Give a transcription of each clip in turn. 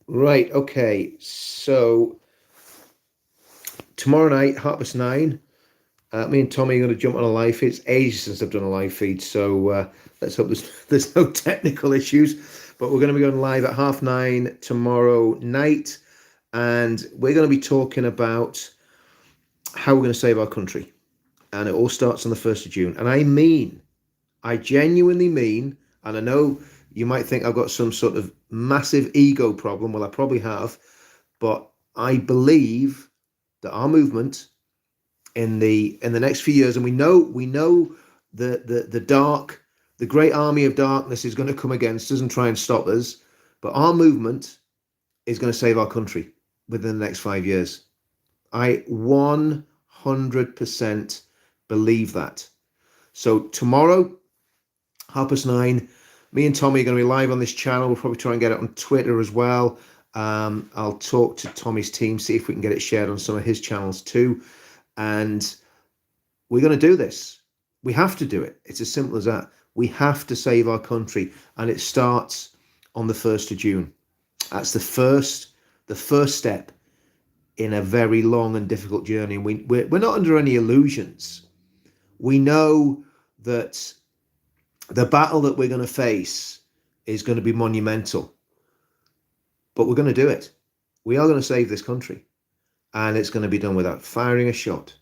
Right, okay. So tomorrow night, 9:30, me and Tommy are going to jump on a live feed. It's ages since I've done a live feed, so let's hope there's no technical issues. But we're going to be going live at 9:30 tomorrow night, and we're going to be talking about how we're going to save our country. And it all starts on the 1st of June. And I genuinely mean, and I know you might think I've got some sort of massive ego problem. Well, I probably have, but I believe that our movement in the next few years, and we know the great army of darkness is going to come against us and try and stop us, but our movement is going to save our country within the next 5 years. I 100% believe that. So tomorrow, 9:30, me and Tommy are going to be live on this channel. We'll probably try and get it on Twitter as well. I'll talk to Tommy's team, see if we can get it shared on some of his channels too. And we're going to do this. We have to do it. It's as simple as that. We have to save our country, and it starts on the 1st of June. That's the first step in a very long and difficult journey. We're not under any illusions. We know that the battle that we're going to face is going to be monumental, but we're going to do it. We are going to save this country, and it's going to be done without firing a shot.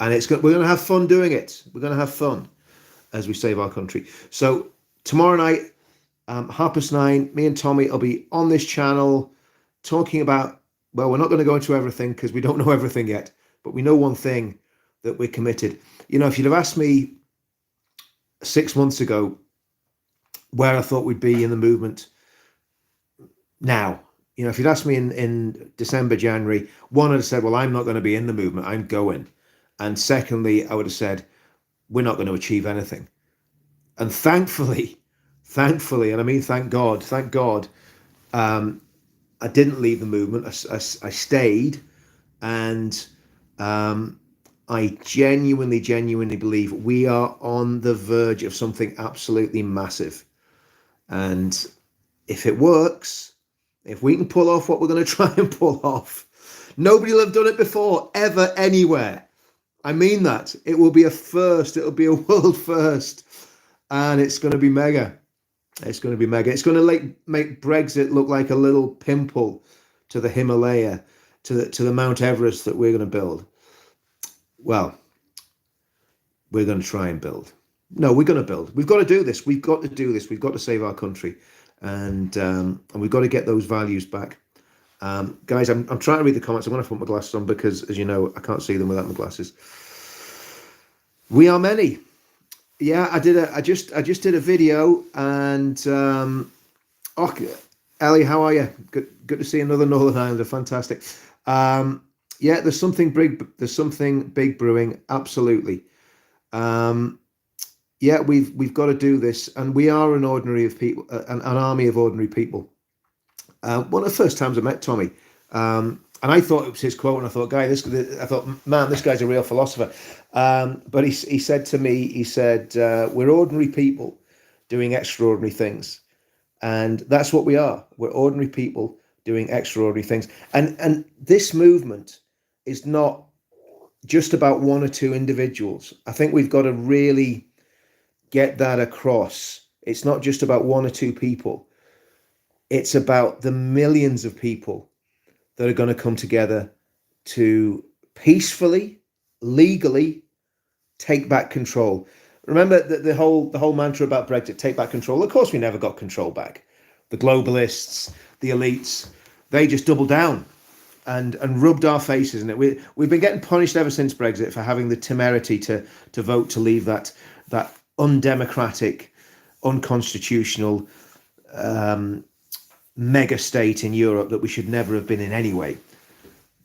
And we're going to have fun doing it. We're going to have fun as we save our country. So tomorrow night, 9:30, me and Tommy will be on this channel talking about, well, we're not going to go into everything because we don't know everything yet, but we know one thing, that we're committed. You know, if you'd have asked me 6 months ago where I thought we'd be in the movement now, you know, if you'd asked me in December, January, one, I'd have said, well, I'm not going to be in the movement, I'm going. And secondly, I would have said, we're not going to achieve anything. And thankfully, and I mean, thank God, I didn't leave the movement. I stayed, and I genuinely believe we are on the verge of something absolutely massive. And if it works, if we can pull off what we're going to try and pull off, nobody will have done it before, ever, anywhere. I mean that. It will be a first. It'll be a world first. And it's going to be mega. It's going to be mega. It's going to make Brexit look like a little pimple to the Himalaya, to the Mount Everest that we're going to build. Well, we're going to try and build. No, we're going to build. We've got to do this. We've got to do this. We've got to save our country. And we've got to get those values back. Guys, I'm trying to read the comments. I'm going to put my glasses on because, as you know, I can't see them without my glasses. We are many. Yeah, I just did a video, and Ellie, how are you? Good to see another Northern Islander. Fantastic. Yeah, there's something big brewing. Absolutely. Yeah, we've got to do this, and we are an army of ordinary people. One of the first times I met Tommy, and I thought it was his quote, and I thought, man, this guy's a real philosopher. But he said to me, we're ordinary people doing extraordinary things. And that's what we are. We're ordinary people doing extraordinary things. And this movement is not just about one or two individuals. I think we've got to really get that across. It's not just about one or two people. It's about the millions of people that are going to come together to peacefully, legally take back control. Remember the whole mantra about Brexit, take back control. Of course, we never got control back. The globalists, the elites, they just doubled down and rubbed our faces in it. We've been getting punished ever since Brexit for having the temerity to vote to leave that undemocratic, unconstitutional mega state in Europe that we should never have been in anyway.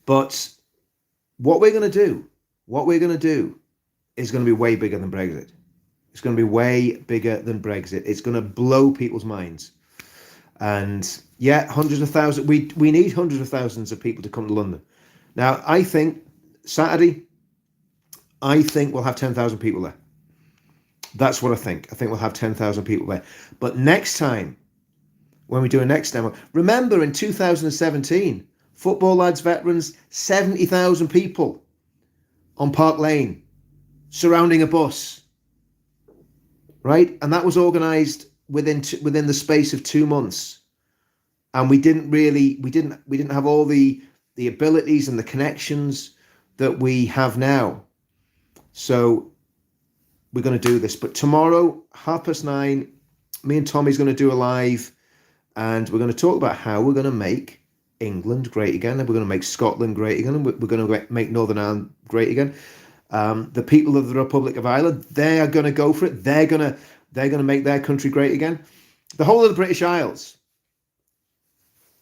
But what we're going to do is going to be way bigger than Brexit. It's going to be way bigger than Brexit. It's going to blow people's minds. And yeah, hundreds of thousands. We need hundreds of thousands of people to come to London. Now, I think Saturday, we'll have 10,000 people there. That's what I think. I think we'll have 10,000 people there. But next time when we do a next demo. Remember, in 2017, Football Lads Veterans, 70,000 people on Park Lane surrounding a bus, right? And that was organised within the space of 2 months. And we didn't have all the abilities and the connections that we have now. So we're going to do this. But tomorrow, 9:30, me and Tommy's going to do a live, and we're going to talk about how we're going to make England great again, and we're going to make Scotland great again, and we're going to make Northern Ireland great again. The people of the Republic of Ireland, they are going to go for it. They're going to make their country great again. The whole of the British Isles.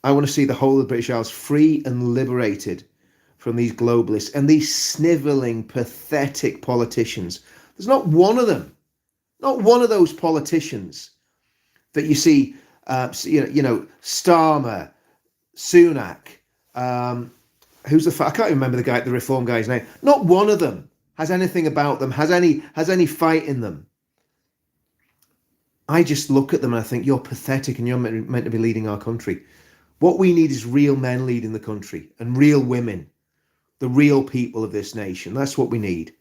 I want to see the whole of the British Isles free and liberated from these globalists and these snivelling, pathetic politicians. There's not one of them, not one of those politicians that you see, Starmer, Sunak, I can't remember the Reform guy's name. Not one of them has anything about them, has any fight in them. I just look at them and I think, you're pathetic and you're meant to be leading our country. What we need is real men leading the country and real women, the real people of this nation. That's what we need.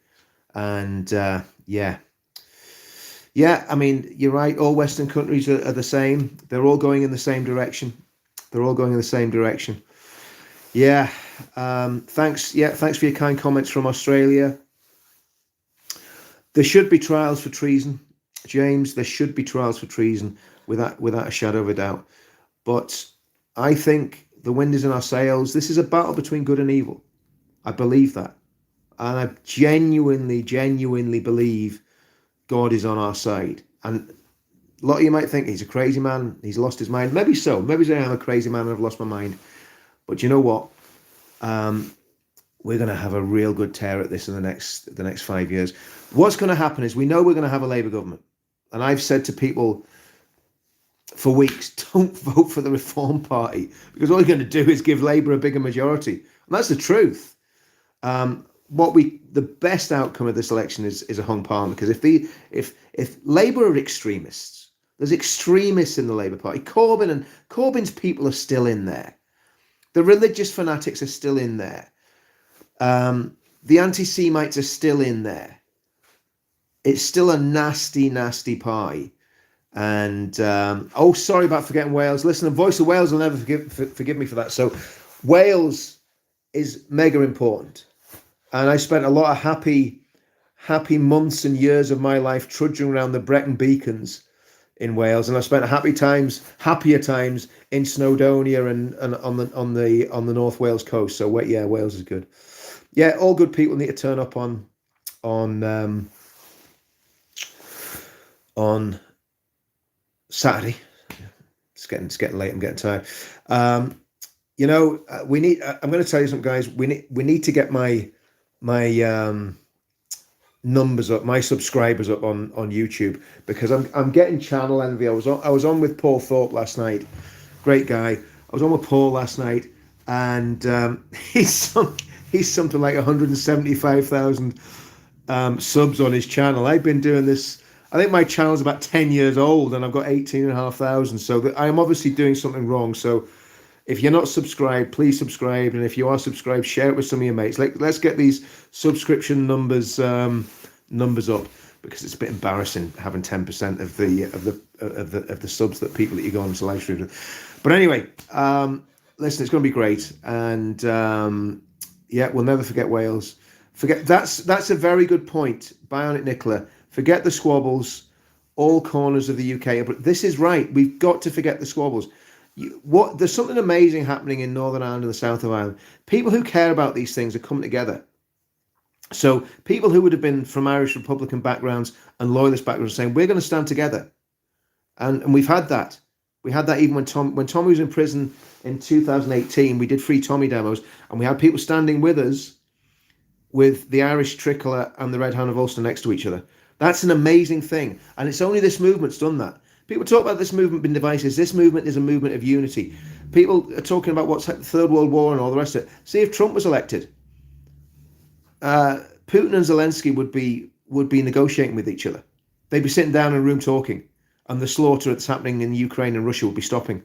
And yeah, I mean, you're right. All Western countries are the same. They're all going in the same direction. Yeah. Thanks. Yeah. Thanks for your kind comments from Australia. There should be trials for treason, James. There should be trials for treason without a shadow of a doubt. But I think the wind is in our sails. This is a battle between good and evil. I believe that. And I genuinely believe God is on our side. And a lot of you might think he's a crazy man. He's lost his mind. Maybe so. Maybe I am a crazy man and I've lost my mind. But you know what? We're going to have a real good tear at this in the next 5 years. What's going to happen is we know we're going to have a Labour government. And I've said to people for weeks, don't vote for the Reform Party, because all you're going to do is give Labour a bigger majority. And that's the truth. The best outcome of this election is a hung parliament, because if Labour are extremists, there's extremists in the Labour Party. Corbyn's people are still in there. The religious fanatics are still in there. The anti-Semites are still in there. It's still a nasty, nasty pie. And sorry about forgetting Wales. Listen, the Voice of Wales will never forgive me for that. So Wales is mega important. And I spent a lot of happy months and years of my life trudging around the Brecon Beacons in Wales, and I spent happier times in Snowdonia and on the North Wales coast. So yeah, Wales is good. Yeah, all good people need to turn up on Saturday. It's getting late. I'm getting tired. We need. I'm going to tell you something, guys. We need to get my numbers up, my subscribers up on YouTube, because I'm getting channel envy. I was on with Paul Thorpe last night. Great guy. I was on with Paul last night, and he's something like 175,000 subs on his channel. I've been doing this. I think my channel's about 10 years old, and I've got 18,500. So I am obviously doing something wrong. So if you're not subscribed, please subscribe. And if you are subscribed, share it with some of your mates. Let's get these subscription numbers up, because it's a bit embarrassing having 10% of the subs that people that you go on to live stream with. But anyway, listen, it's going to be great. And we'll never forget Wales. That's a very good point, Bionic Nicola. Forget the squabbles, all corners of the UK. But this is right. We've got to forget the squabbles. There's something amazing happening in Northern Ireland and the south of Ireland. People who care about these things are coming together. So people who would have been from Irish Republican backgrounds and loyalist backgrounds saying, we're going to stand together. And we've had that. We had that even when Tommy was in prison in 2018. We did free Tommy demos, and we had people standing with us with the Irish tricolour and the Red Hound of Ulster next to each other. That's an amazing thing. And it's only this movement's done that. People talk about this movement being divisive. This movement is a movement of unity. People are talking about what's the Third World War and all the rest of it. See, if Trump was elected, Putin and Zelensky would be negotiating with each other. They'd be sitting down in a room talking, and the slaughter that's happening in Ukraine and Russia would be stopping.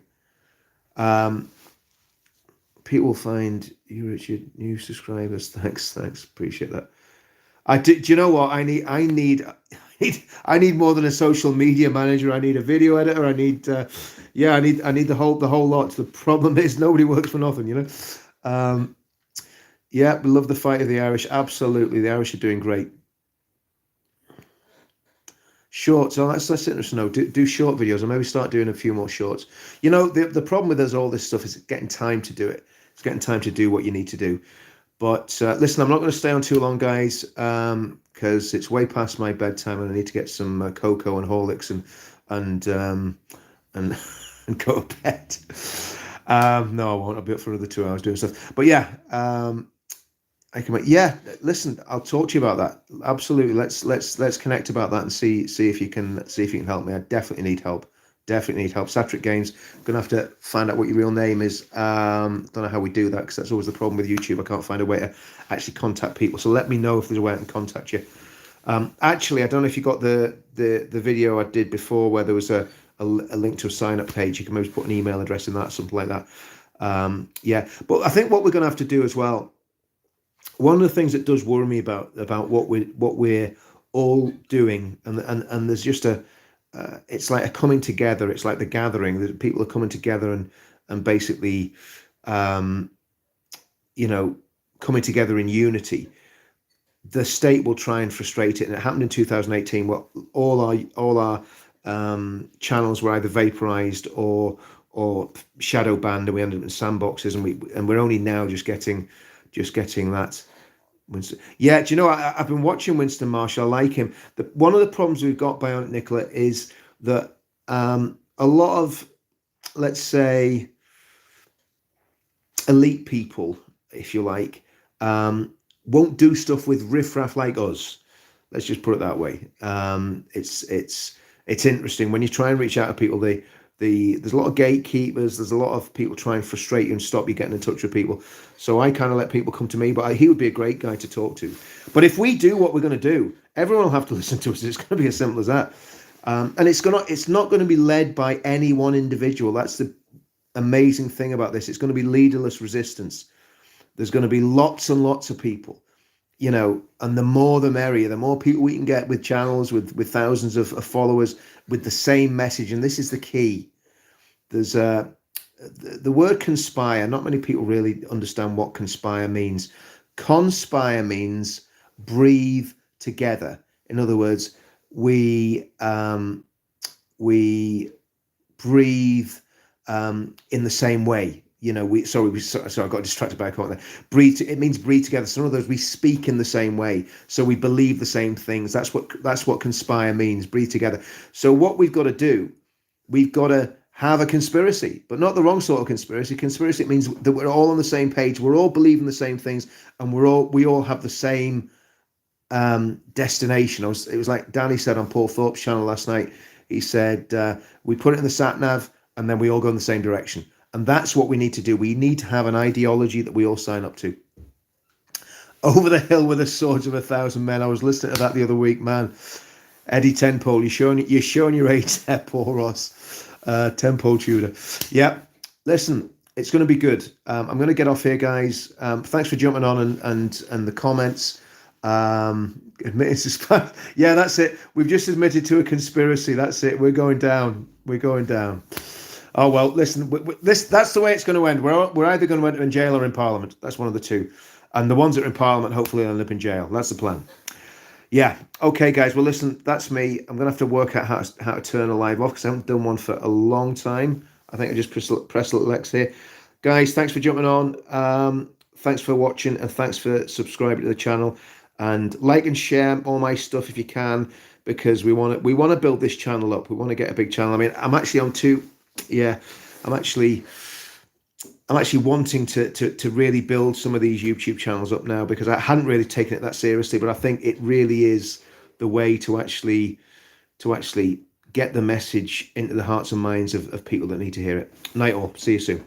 Um, People find you, Richard, new subscribers. Thanks, appreciate that. Do you know what I need more than a social media manager. I need a video editor. I need the whole lot. The problem is nobody works for nothing, you know. Um, yeah, we love the fight of the Irish. Absolutely, the Irish are doing great. Shorts. Oh, that's interesting. No, do short videos, or maybe start doing a few more shorts. You know, the problem with us all this stuff is getting time to do it. It's getting time to do what you need to do. But listen, I'm not going to stay on too long, guys, because it's way past my bedtime, and I need to get some cocoa and Horlicks and and go to bed. No, I won't. I'll be up for another 2 hours doing stuff. But yeah, I can. Yeah, listen, I'll talk to you about that. Absolutely. Let's connect about that and see if you can help me. I definitely need help. Definitely need help. Satric Games. Gonna have to find out what your real name is. Don't know how we do that, because that's always the problem with YouTube. I can't find a way to actually contact people. So let me know if there's a way I can contact you. Actually, I don't know if you got the video I did before, where there was a link to a sign up page. You can maybe put an email address in that, something like that. Yeah, but I think what we're gonna have to do as well. One of the things that does worry me about what we're all doing, and there's just it's like a coming together. It's like the gathering. That people are coming together and basically, you know, coming together in unity. The state will try and frustrate it, and it happened in 2018. Well, all our channels were either vaporized or shadow banned, and we ended up in sandboxes, and we're only now just getting that. Winston. Yeah, do you know, I've been watching Winston Marshall. I like him. One of the problems we've got, Bionic Nicola, is that a lot of, let's say, elite people, if you like, won't do stuff with riffraff like us. Let's just put it that way. It's interesting when you try and reach out to people. There's a lot of gatekeepers. There's a lot of people trying to frustrate you and stop you getting in touch with people. So I kind of let people come to me, but he would be a great guy to talk to. But if we do what we're going to do, everyone will have to listen to us. It's going to be as simple as that. And it's not going to be led by any one individual. That's the amazing thing about this. It's going to be leaderless resistance. There's going to be lots and lots of people, you know, and the more the merrier. The more people we can get with channels with thousands of followers with the same message. And this is the key. There's the word conspire. Not many people really understand what conspire means. Conspire means breathe together. In other words, we breathe in the same way. You know, sorry, I got distracted by a comment there. Breathe. It means breathe together. So in other words, we speak in the same way. So we believe the same things. That's what conspire means. Breathe together. So what we've got to do, we've got to have a conspiracy, but not the wrong sort of conspiracy. Conspiracy means that we're all on the same page. We're all believing the same things, and we all have the same destination. It was like Danny said on Paul Thorpe's channel last night. He said we put it in the sat nav, and then we all go in the same direction. And that's what we need to do. We need to have an ideology that we all sign up to. Over the hill with the swords of 1,000 men. I was listening to that the other week, man. Eddie Tenpole, you're showing your age there, Paul Ross. Tenpole Tudor. Yeah. Listen, it's going to be good. I'm going to get off here, guys. Thanks for jumping on and the comments. Yeah, that's it. We've just admitted to a conspiracy. That's it. We're going down. Oh, well, listen, that's the way it's going to end. We're either going to end up in jail or in Parliament. That's one of the two. And the ones that are in Parliament, hopefully, end up in jail. That's the plan. Yeah. Okay, guys. Well, listen, that's me. I'm going to have to work out how to turn a live off, because I haven't done one for a long time. I think I just press little X here. Guys, thanks for jumping on. Thanks for watching, and thanks for subscribing to the channel. And like and share all my stuff if you can, because we want to build this channel up. We want to get a big channel. I mean, I'm actually on two. Yeah, I'm actually wanting to really build some of these YouTube channels up now, because I hadn't really taken it that seriously, but I think it really is the way to actually get the message into the hearts and minds of people that need to hear it. Night all. See you soon.